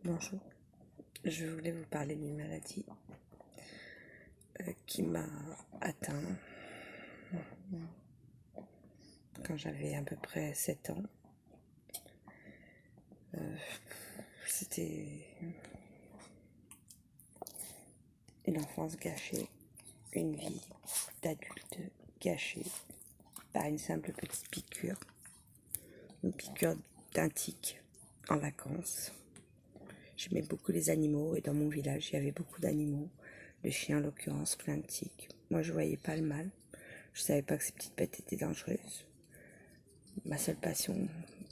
Bonjour, je voulais vous parler d'une maladie qui m'a atteint quand j'avais à peu près 7 ans. C'était une enfance gâchée, une vie d'adulte gâchée par une simple petite piqûre, une piqûre d'un tic en vacances. J'aimais beaucoup les animaux et dans mon village il y avait beaucoup d'animaux, le chien en l'occurrence, plein de tiques. Moi je voyais pas le mal, je savais pas que ces petites bêtes étaient dangereuses. Ma seule passion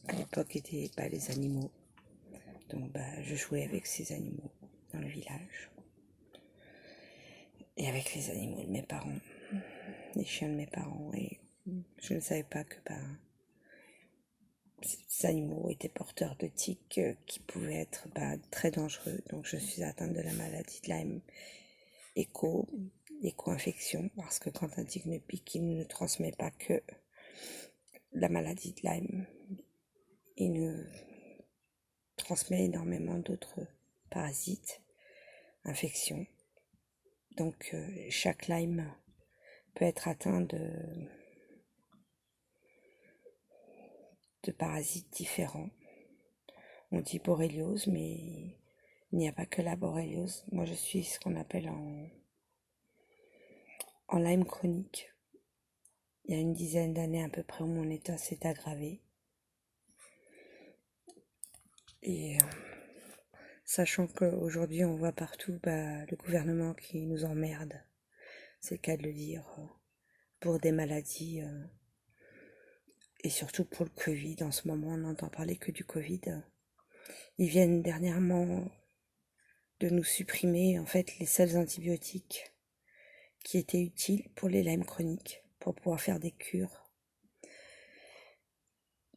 à l'époque était les animaux. Donc je jouais avec ces animaux dans le village. Et avec les animaux de mes parents, les chiens de mes parents. Et je ne savais pas que ces animaux étaient porteurs de tiques qui pouvaient être très dangereux. Donc je suis atteinte de la maladie de Lyme éco-infection. Parce que quand un tic me pique, il ne transmet pas que la maladie de Lyme. Il nous transmet énormément d'autres parasites, infections. Donc chaque Lyme peut être atteint de parasites différents. On dit borréliose, mais il n'y a pas que la borréliose. Moi, je suis ce qu'on appelle en Lyme chronique. Il y a une dizaine d'années à peu près où mon état s'est aggravé. Et sachant qu'aujourd'hui, on voit partout le gouvernement qui nous emmerde, c'est le cas de le dire, pour des maladies et surtout pour le Covid. En ce moment, on n'entend parler que du Covid. Ils viennent dernièrement de nous supprimer en fait les seuls antibiotiques qui étaient utiles pour les Lyme chroniques, pour pouvoir faire des cures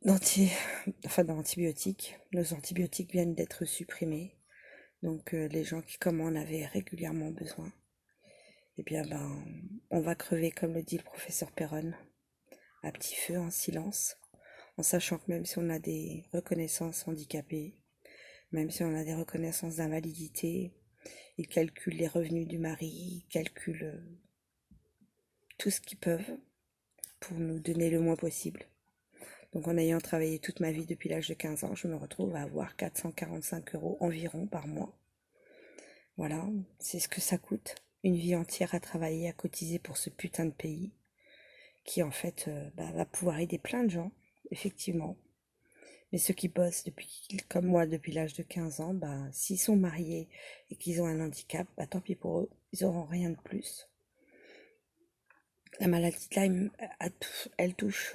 d'antibiotiques. Nos antibiotiques viennent d'être supprimés, donc les gens qui, comme on avait régulièrement besoin, eh bien on va crever, comme le dit le professeur Perron, à petit feu, en silence, en sachant que même si on a des reconnaissances handicapées, même si on a des reconnaissances d'invalidité, ils calculent les revenus du mari, ils calculent tout ce qu'ils peuvent pour nous donner le moins possible. Donc en ayant travaillé toute ma vie depuis l'âge de 15 ans, je me retrouve à avoir 445 € environ par mois. Voilà, c'est ce que ça coûte. Une vie entière à travailler, à cotiser pour ce putain de pays qui en fait va pouvoir aider plein de gens, effectivement. Mais ceux qui bossent comme moi depuis l'âge de 15 ans, s'ils sont mariés et qu'ils ont un handicap, tant pis pour eux, ils n'auront rien de plus. La maladie de Lyme, elle touche...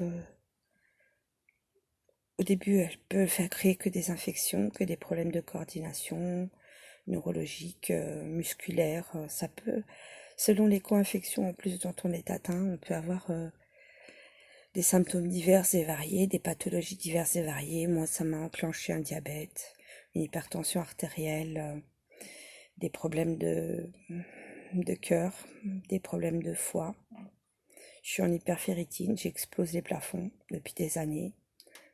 au début, elle peut faire créer que des infections, que des problèmes de coordination, neurologiques, musculaires. Ça peut, selon les co-infections en plus dont on est atteint, on peut avoir des symptômes divers et variés, des pathologies diverses et variées. Moi, ça m'a enclenché un diabète, une hypertension artérielle, des problèmes de cœur, des problèmes de foie. Je suis en hyperféritine, j'explose les plafonds depuis des années.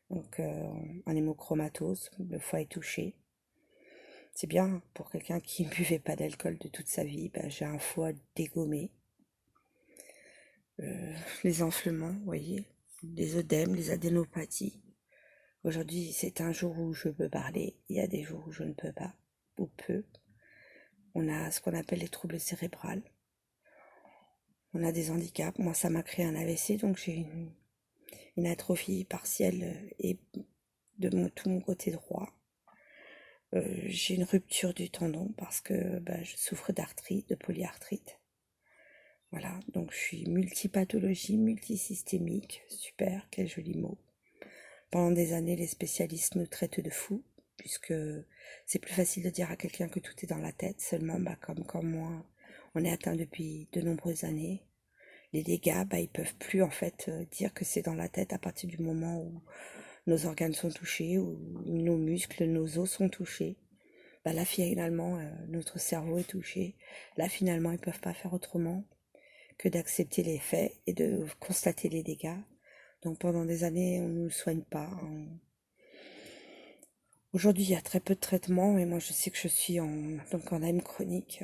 Donc en hémochromatose, le foie est touché. C'est bien pour quelqu'un qui ne buvait pas d'alcool de toute sa vie, j'ai un foie dégommé. Les enflements, vous voyez, les œdèmes, les adénopathies. Aujourd'hui, c'est un jour où je peux parler, il y a des jours où je ne peux pas, ou peu. On a ce qu'on appelle les troubles cérébrales. On a des handicaps. Moi, ça m'a créé un AVC, donc j'ai une atrophie partielle et tout mon côté droit. J'ai une rupture du tendon parce que je souffre d'arthrite, de polyarthrite. Voilà, donc je suis multipathologie, multisystémique. Super, quel joli mot. Pendant des années, les spécialistes nous traitent de fous, puisque c'est plus facile de dire à quelqu'un que tout est dans la tête. Seulement, comme moi, on est atteint depuis de nombreuses années. Les dégâts, ils peuvent plus en fait dire que c'est dans la tête à partir du moment où nos organes sont touchés, où nos muscles, nos os sont touchés. Là finalement, notre cerveau est touché. Là finalement, ils peuvent pas faire autrement que d'accepter les faits et de constater les dégâts. Donc pendant des années, on ne nous soigne pas. Aujourd'hui, il y a très peu de traitements et moi je sais que je suis donc en Lyme chronique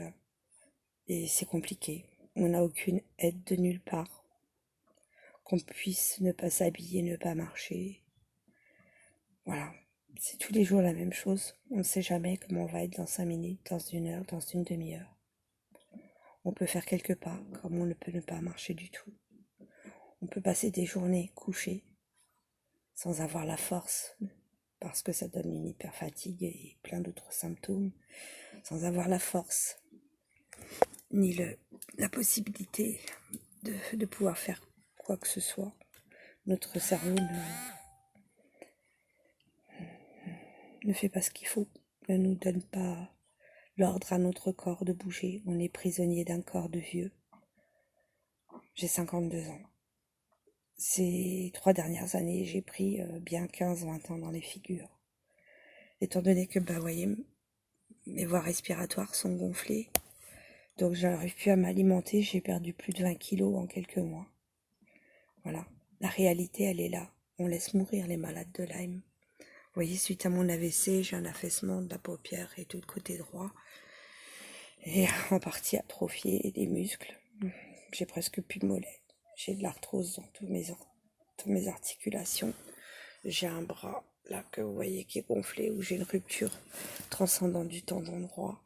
et c'est compliqué. On n'a aucune aide de nulle part. Qu'on puisse ne pas s'habiller, ne pas marcher. Voilà. C'est tous les jours la même chose. On ne sait jamais comment on va être dans 5 minutes, dans 1 heure, dans une demi-heure. On peut faire quelques pas, comme on ne peut ne pas marcher du tout. On peut passer des journées couchées, sans avoir la force, parce que ça donne une hyperfatigue et plein d'autres symptômes, sans avoir la force, ni la possibilité de pouvoir faire quoi que ce soit. Notre cerveau ne fait pas ce qu'il faut, ne nous donne pas l'ordre à notre corps de bouger. On est prisonnier d'un corps de vieux. J'ai 52 ans. Ces 3 dernières années, j'ai pris bien 15-20 ans dans les figures. Étant donné que, voyez, mes voies respiratoires sont gonflées, donc j'arrive plus à m'alimenter, j'ai perdu plus de 20 kilos en quelques mois. Voilà, la réalité, elle est là. On laisse mourir les malades de Lyme. Vous voyez, suite à mon AVC, j'ai un affaissement de la paupière et tout le côté droit, et en partie atrophié des muscles. J'ai presque plus de mollets. J'ai de l'arthrose dans toutes mes articulations. J'ai un bras, là, que vous voyez, qui est gonflé, où j'ai une rupture transcendante du tendon droit.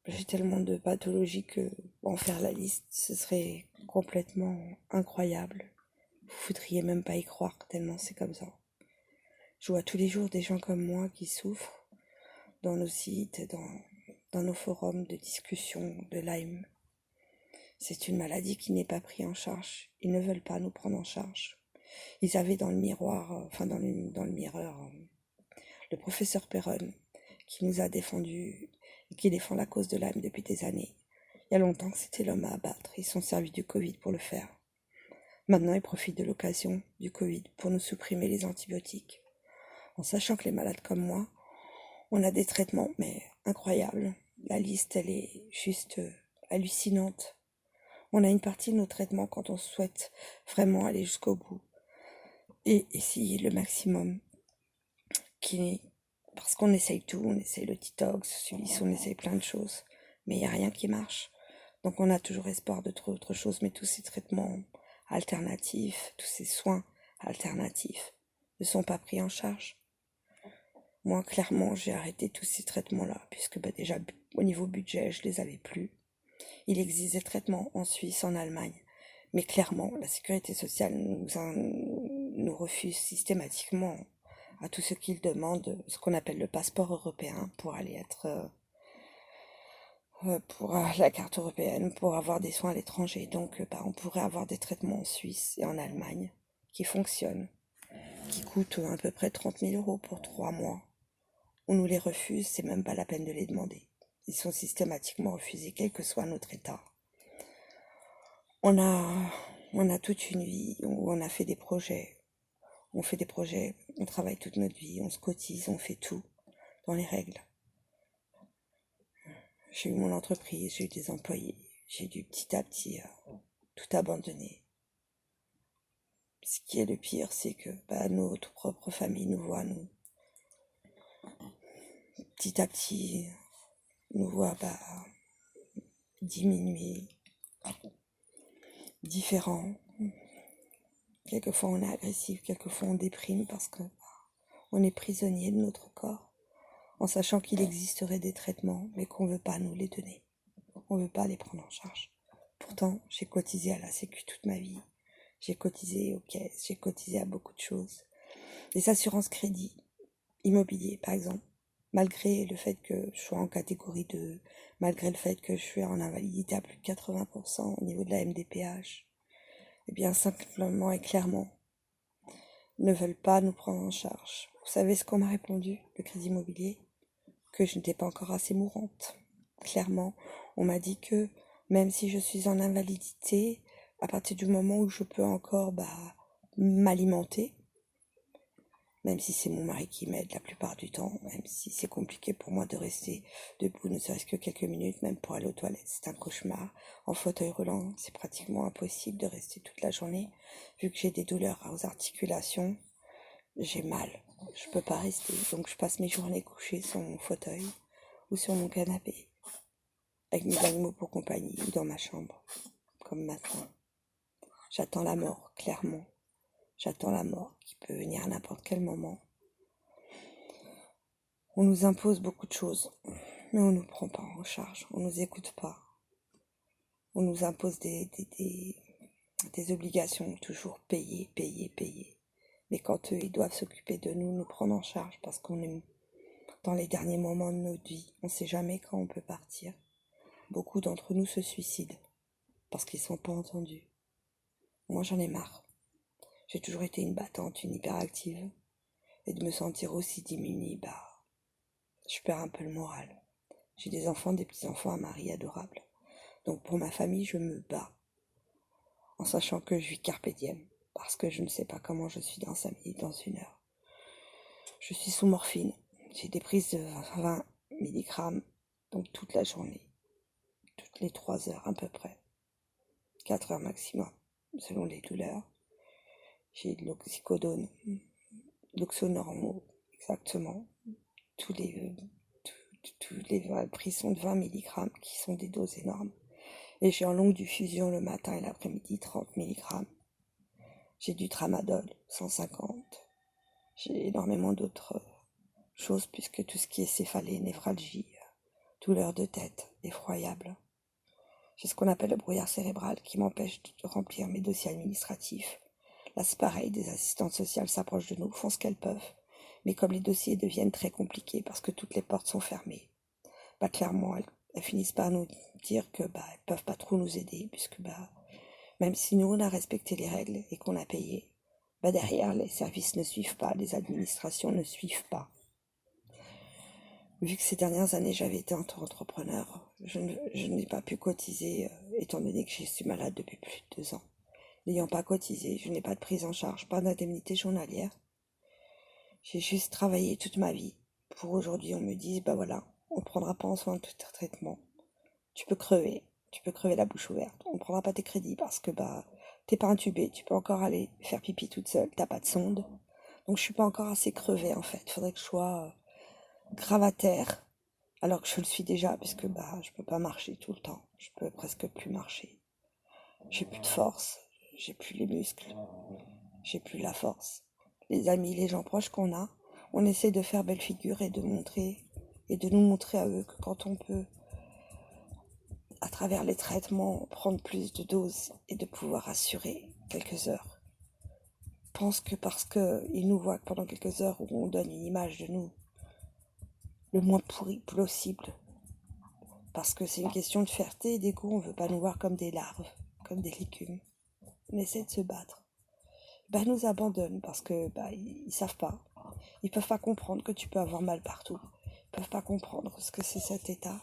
J'ai tellement de pathologies que en faire la liste, ce serait complètement incroyable. Vous voudriez même pas y croire, tellement c'est comme ça. Je vois tous les jours des gens comme moi qui souffrent dans nos sites, dans nos forums de discussion de Lyme. C'est une maladie qui n'est pas prise en charge. Ils ne veulent pas nous prendre en charge. Ils avaient dans le miroir, dans le mirreur, le professeur Perron, qui nous a défendu et qui défend la cause de Lyme depuis des années. Il y a longtemps que c'était l'homme à abattre. Ils sont servis du Covid pour le faire. Maintenant, ils profitent de l'occasion du Covid pour nous supprimer les antibiotiques. En sachant que les malades comme moi, on a des traitements, mais incroyables. La liste, elle est juste hallucinante. On a une partie de nos traitements quand on souhaite vraiment aller jusqu'au bout et essayer le maximum. Parce qu'on essaye tout, on essaye le detox, on essaye plein de choses, mais il n'y a rien qui marche. Donc on a toujours espoir de trouver autre chose, mais tous ces traitements alternatifs, tous ces soins alternatifs ne sont pas pris en charge. Moi, clairement, j'ai arrêté tous ces traitements-là, puisque déjà, au niveau budget, je les avais plus. Il existe des traitements en Suisse, en Allemagne, mais clairement, la sécurité sociale nous refuse systématiquement à tous ceux qui demandent ce qu'on appelle le passeport européen pour aller être pour la carte européenne, pour avoir des soins à l'étranger. Donc, on pourrait avoir des traitements en Suisse et en Allemagne qui fonctionnent, qui coûtent à peu près 30 000 euros pour 3 mois. On nous les refuse, c'est même pas la peine de les demander. Ils sont systématiquement refusés, quel que soit notre état. On a toute une vie où on a fait des projets. On fait des projets, on travaille toute notre vie, on se cotise, on fait tout dans les règles. J'ai eu mon entreprise, j'ai eu des employés, j'ai dû petit à petit tout abandonner. Ce qui est le pire, c'est que notre propre famille nous voit, nous, petit à petit, nous voit diminuer, différents. Quelquefois on est agressif, quelquefois on déprime parce que on est prisonnier de notre corps, en sachant qu'il existerait des traitements, mais qu'on ne veut pas nous les donner. On ne veut pas les prendre en charge. Pourtant, j'ai cotisé à la Sécu toute ma vie. J'ai cotisé aux caisses, j'ai cotisé à beaucoup de choses. Les assurances crédit, immobilier par exemple, malgré le fait que je sois en catégorie 2, malgré le fait que je suis en invalidité à plus de 80% au niveau de la MDPH, eh bien simplement et clairement, ne veulent pas nous prendre en charge. Vous savez ce qu'on m'a répondu, le crédit immobilier? Que je n'étais pas encore assez mourante. Clairement, on m'a dit que même si je suis en invalidité, à partir du moment où je peux encore m'alimenter, même si c'est mon mari qui m'aide la plupart du temps, même si c'est compliqué pour moi de rester debout, ne serait-ce que quelques minutes, même pour aller aux toilettes, c'est un cauchemar. En fauteuil roulant, c'est pratiquement impossible de rester toute la journée, vu que j'ai des douleurs aux articulations, j'ai mal. je peux pas rester. Donc je passe mes journées couchées sur mon fauteuil ou sur mon canapé, avec mes animaux pour compagnie, ou dans ma chambre, comme maintenant. J'attends la mort, clairement. J'attends la mort qui peut venir à n'importe quel moment. On nous impose beaucoup de choses, mais on ne nous prend pas en charge, on ne nous écoute pas. On nous impose des obligations, toujours payer, payer, payer. Mais quand eux, ils doivent s'occuper de nous, nous prendre en charge, parce qu'on est dans les derniers moments de notre vie, on ne sait jamais quand on peut partir. Beaucoup d'entre nous se suicident, parce qu'ils ne sont pas entendus. Moi, j'en ai marre. J'ai toujours été une battante, une hyperactive, et de me sentir aussi démunie, je perds un peu le moral. J'ai des enfants, des petits-enfants, un mari adorable. Donc pour ma famille, je me bats, en sachant que je vis carpe diem, parce que je ne sais pas comment je suis dans 5 minutes, dans 1 heure. Je suis sous morphine, j'ai des prises de 20 mg, donc toute la journée, toutes les 3 heures à peu près, 4 heures maximum, selon les douleurs. J'ai de l'oxycodone, l'oxonormo, exactement, tous les prises sont de 20 mg, qui sont des doses énormes. Et j'ai en longue diffusion le matin et l'après-midi 30 mg. J'ai du tramadol 150. J'ai énormément d'autres choses, puisque tout ce qui est céphalée, névralgie, douleur de tête, effroyable. J'ai ce qu'on appelle le brouillard cérébral qui m'empêche de remplir mes dossiers administratifs. Là, c'est pareil, des assistantes sociales s'approchent de nous, font ce qu'elles peuvent. Mais comme les dossiers deviennent très compliqués parce que toutes les portes sont fermées, clairement, elles finissent par nous dire que elles peuvent pas trop nous aider, puisque même si nous on a respecté les règles et qu'on a payé, derrière les services ne suivent pas, les administrations ne suivent pas. Vu que ces dernières années j'avais été auto-entrepreneur, je n'ai pas pu cotiser, étant donné que je suis malade depuis plus de 2 ans. N'ayant pas cotisé, je n'ai pas de prise en charge, pas d'indemnité journalière. J'ai juste travaillé toute ma vie. Pour aujourd'hui, on me dise, voilà, on ne prendra pas en soin de tout tes traitements. Tu peux crever la bouche ouverte. On ne prendra pas tes crédits parce que t'es pas intubé, tu peux encore aller faire pipi toute seule, t'as pas de sonde. Donc je suis pas encore assez crevée en fait. Il faudrait que je sois gravataire, alors que je le suis déjà, puisque je peux pas marcher tout le temps. Je peux presque plus marcher. J'ai plus de force, j'ai plus les muscles, j'ai plus la force. Les amis, les gens proches qu'on a, on essaie de faire belle figure et de nous montrer à eux que quand on peut, à travers les traitements, prendre plus de doses et de pouvoir assurer quelques heures. Pense que parce qu'ils nous voient pendant quelques heures où on donne une image de nous le moins pourri possible, parce que c'est une question de fierté et d'ego, on veut pas nous voir comme des larves, comme des légumes. On essaie de se battre. Nous abandonnent parce que ils savent pas. Ils peuvent pas comprendre que tu peux avoir mal partout. Ils peuvent pas comprendre ce que c'est cet état.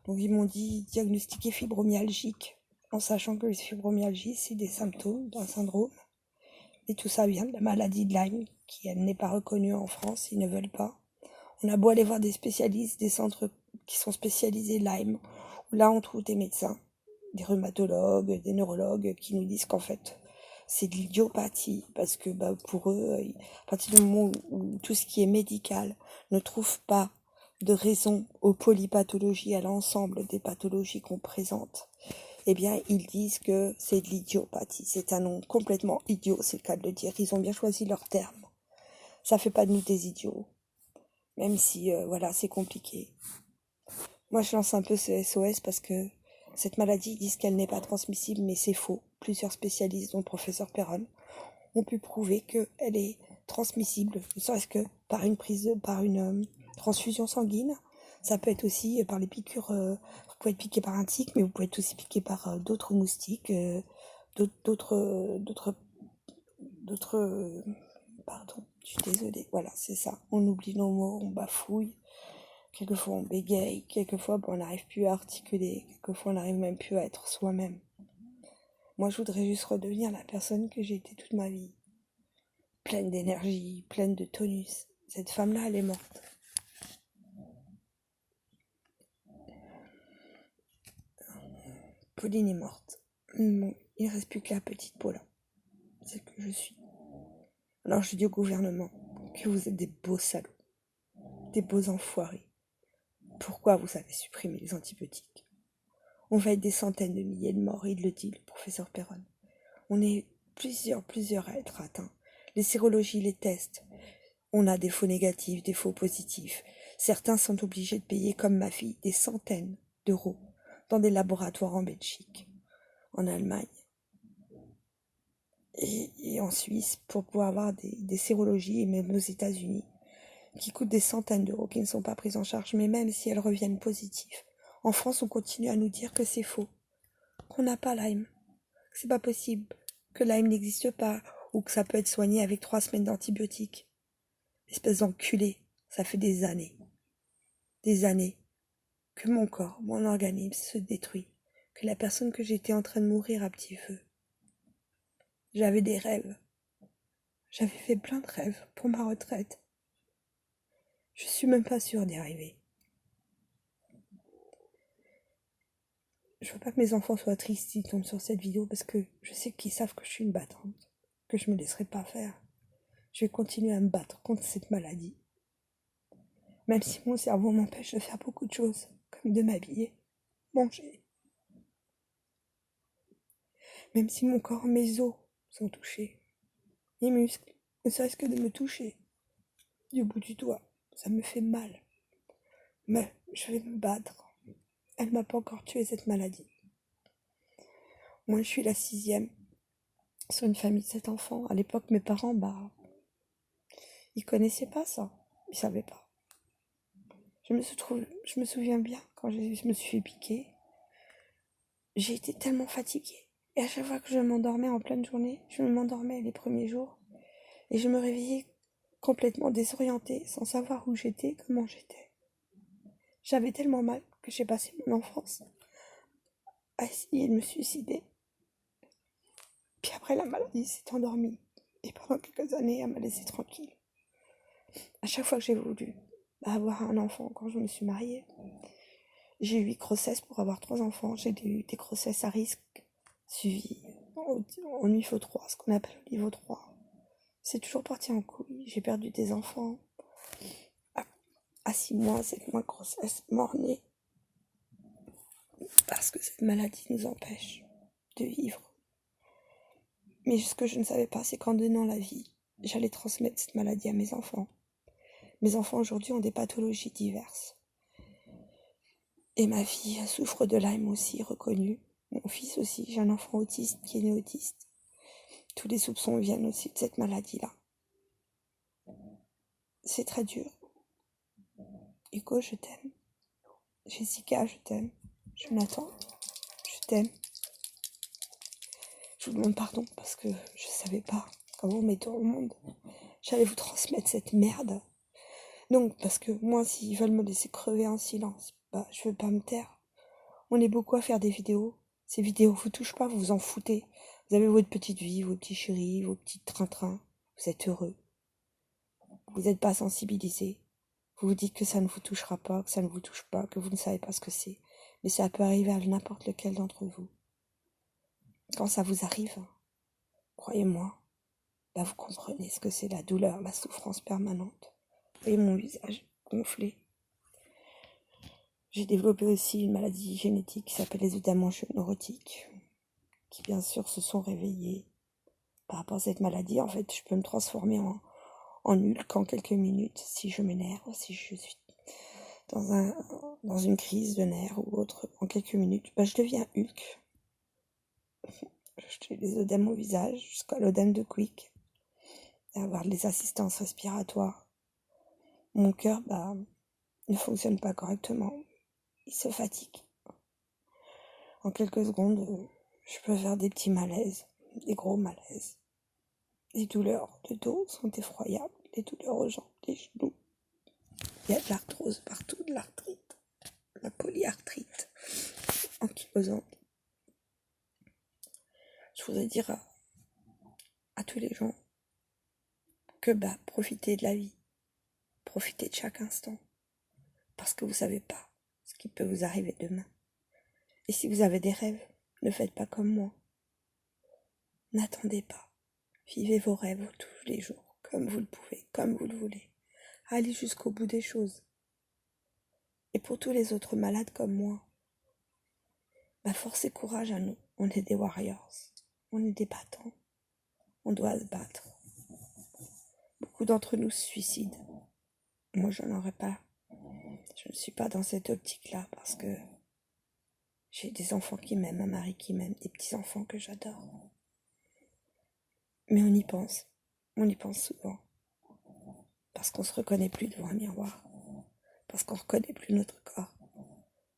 Donc ils m'ont dit diagnostiquer fibromyalgique, en sachant que les fibromyalgies, c'est des symptômes d'un syndrome. Et tout ça vient de la maladie de Lyme, qui elle n'est pas reconnue en France, ils ne veulent pas. On a beau aller voir des spécialistes, des centres qui sont spécialisés Lyme, où là on trouve des médecins, des rhumatologues, des neurologues qui nous disent qu'en fait c'est de l'idiopathie, parce que pour eux, à partir du moment où tout ce qui est médical ne trouve pas de raison aux polypathologies, à l'ensemble des pathologies qu'on présente, ils disent que c'est de l'idiopathie. C'est un nom complètement idiot, c'est le cas de le dire. Ils ont bien choisi leurs termes. Ça fait pas de nous des idiots. Même si, c'est compliqué. Moi, je lance un peu ce SOS parce que cette maladie, ils disent qu'elle n'est pas transmissible, mais c'est faux. Plusieurs spécialistes, dont le professeur Perron, ont pu prouver qu'elle est transmissible, ne serait-ce que par une transfusion sanguine. Ça peut être aussi par les piqûres. Vous pouvez être piqué par un tic, mais vous pouvez être aussi piqué par d'autres moustiques, pardon, je suis désolée. Voilà, c'est ça. On oublie nos mots, on bafouille. Quelquefois on bégaye, quelquefois on n'arrive plus à articuler, quelquefois on n'arrive même plus à être soi-même. Moi, je voudrais juste redevenir la personne que j'ai été toute ma vie. Pleine d'énergie, pleine de tonus. Cette femme-là, elle est morte. Pauline est morte. Bon, il ne reste plus que la petite Paula. Celle que je suis. Alors je dis au gouvernement, que vous êtes des beaux salauds, des beaux enfoirés. Pourquoi vous avez supprimé les antibiotiques? On va être des centaines de milliers de morts, il le dit, le professeur Perron. On est plusieurs à être atteints. Les sérologies, les tests. On a des faux négatifs, des faux positifs. Certains sont obligés de payer, comme ma fille, des centaines d'euros dans des laboratoires en Belgique, en Allemagne et en Suisse pour pouvoir avoir des sérologies, et même aux États-Unis, qui coûtent des centaines d'euros, qui ne sont pas prises en charge, mais même si elles reviennent positives. En France, on continue à nous dire que c'est faux, qu'on n'a pas Lyme, que c'est pas possible, que Lyme n'existe pas, ou que ça peut être soigné avec 3 semaines d'antibiotiques. Espèce d'enculé, ça fait des années que mon corps, mon organisme se détruit, que la personne que j'étais en train de mourir à petit feu. J'avais des rêves. J'avais fait plein de rêves pour ma retraite. Je suis même pas sûre d'y arriver. Je veux pas que mes enfants soient tristes s'ils tombent sur cette vidéo parce que je sais qu'ils savent que je suis une battante, que je me laisserai pas faire. Je vais continuer à me battre contre cette maladie. Même si mon cerveau m'empêche de faire beaucoup de choses, comme de m'habiller, manger. Même si mon corps, mes os sont touchés. Mes muscles, ne serait-ce que de me toucher du bout du doigt, ça me fait mal. Mais je vais me battre. Elle m'a pas encore tué cette maladie. Moi, je suis la 6e sur une famille de 7 enfants. À l'époque, mes parents, ils connaissaient pas ça. Ils savaient pas. Je me souviens bien quand je me suis fait piquer. J'ai été tellement fatiguée. Et à chaque fois que je m'endormais en pleine journée, je m'endormais les premiers jours. Et je me réveillais complètement désorientée, sans savoir où j'étais, comment j'étais. J'avais tellement mal que j'ai passé mon enfance à essayer de me suicider. Puis après, la maladie s'est endormie. Et pendant quelques années, elle m'a laissée tranquille. À chaque fois que j'ai voulu avoir un enfant, quand je me suis mariée, j'ai eu 8 grossesses pour avoir 3 enfants. J'ai eu des grossesses à risque, suivies en niveau 3, ce qu'on appelle le niveau 3. C'est toujours parti en couille. J'ai perdu des enfants à 6 mois, 7 mois de grossesse, mort-née. Parce que cette maladie nous empêche de vivre. Mais ce que je ne savais pas, c'est qu'en donnant la vie, j'allais transmettre cette maladie à mes enfants. Mes enfants aujourd'hui ont des pathologies diverses. Et ma fille souffre de Lyme aussi, reconnue. Mon fils aussi, j'ai un enfant autiste qui est né autiste. Tous les soupçons viennent aussi de cette maladie-là. C'est très dur. Hugo, je t'aime. Jessica, je t'aime. Jonathan, je t'aime. Je vous demande pardon parce que je savais pas comment vous mettez au monde. J'allais vous transmettre cette merde. Donc, parce que moi, s'ils veulent me laisser crever en silence, je veux pas me taire. On est beaucoup à faire des vidéos. Ces vidéos vous touchent pas, vous vous en foutez. Vous avez votre petite vie, vos petits chéris, vos petits train-train. Vous êtes heureux. Vous n'êtes pas sensibilisés. Vous vous dites que ça ne vous touchera pas, que ça ne vous touche pas, que vous ne savez pas ce que c'est. Mais ça peut arriver à n'importe lequel d'entre vous. Quand ça vous arrive, croyez-moi, vous comprenez ce que c'est la douleur, la souffrance permanente. Vous voyez mon visage gonflé. J'ai développé aussi une maladie génétique qui s'appelle les œdèmes neurotiques, qui bien sûr se sont réveillés par rapport à cette maladie. En fait, je peux me transformer en Hulk en quelques minutes si je m'énerve, si je suis dans une crise de nerfs ou autre. En quelques minutes, je deviens Hulk. J'ai les œdèmes au visage jusqu'à l'œdème de Quick, et avoir les assistances respiratoires. Mon cœur ne fonctionne pas correctement. Il se fatigue. En quelques secondes, je peux faire des petits malaises, des gros malaises. Les douleurs de dos sont effroyables, les douleurs aux jambes, les genoux. Il y a de l'arthrose partout, de l'arthrite, la polyarthrite ankylosante. Je voudrais dire à tous les gens que profitez de la vie, profitez de chaque instant, parce que vous savez pas ce qui peut vous arriver demain. Et si vous avez des rêves, ne faites pas comme moi. N'attendez pas. Vivez vos rêves tous les jours, comme vous le pouvez, comme vous le voulez. Allez jusqu'au bout des choses. Et pour tous les autres malades comme moi, force et courage à nous. On est des warriors. On est des battants. On doit se battre. Beaucoup d'entre nous se suicident. Moi, je n'en aurais pas. Je ne suis pas dans cette optique-là parce que j'ai des enfants qui m'aiment, un mari qui m'aime, des petits-enfants que j'adore. Mais on y pense. On y pense souvent. Parce qu'on ne se reconnaît plus devant un miroir. Parce qu'on ne reconnaît plus notre corps.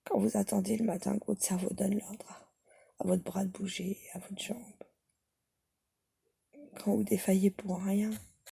Quand vous attendez le matin que votre cerveau donne l'ordre à votre bras de bouger, à votre jambe. Quand vous défaillez pour rien.